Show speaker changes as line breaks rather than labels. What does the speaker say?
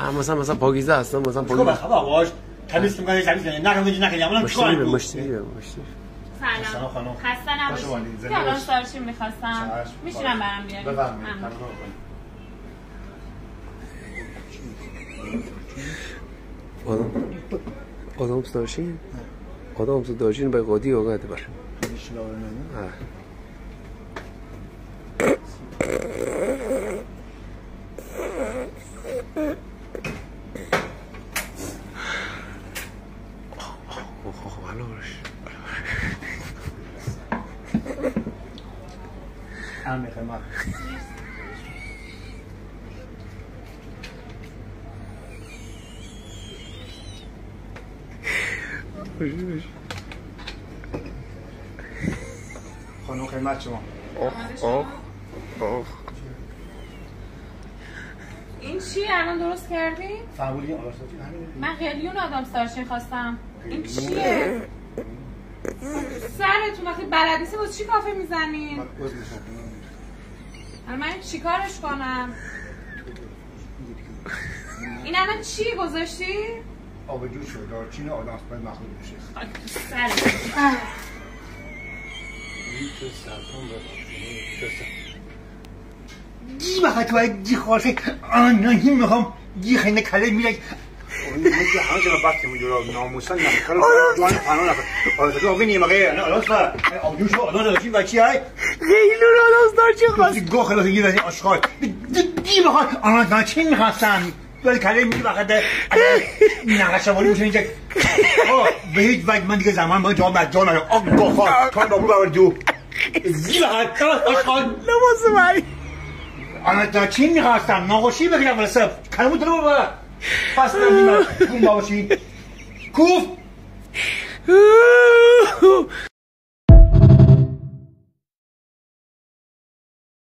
مثلا پاکیزه هستم مثلا
پاکیزه خب باش تمیز می‌کنی تمیز نکنی اما چیکار کنی
مشتری
سلام خانم خسته نباشید که الان سارچین می‌خواستم میشینم برام بیارید
بفرمایید
آدم سارچین آدم سارچین به قاضی اومد بر
هم خدمت خانم خدمت شما
این چیه الان درست کردی؟
فهمیدی
من قلیون آدم سارچین خواستم این چیه؟ سرتون وقتی بلد نیستی واسه چی کافه میزنی؟ من چی کارش کنم؟ این الان چی گذاشتی؟
آبجو شد دارچین آدم باید مخلوط بشه
سرتون
گی بخواه تو گی خواسته آنهی میخوام گی خیلی کله میره همه جا بحث میدورا ناموسن نمیخواه جوان پناه نفر آره آبی نیمه الان سر آبجو شد آدم دارچین و چی های؟
خیلون آدم دارچین خواست
گو خلاص گی رسی آشخال گی بخواه آنها دارچین میخواستن ولی کله میگه بخواه نقشه والی میشه اینجا به هیچ وقت من دیگه زمان باید جواب مجال نگم آب بخواه کار بابو باید دو گی بخواه آشخال
نمازه بایی
آنها دارچین میخواستم ناخوشی بگیرم ولی سب کلمون تو رو بابا پس نمیدونم کون باباشی کوف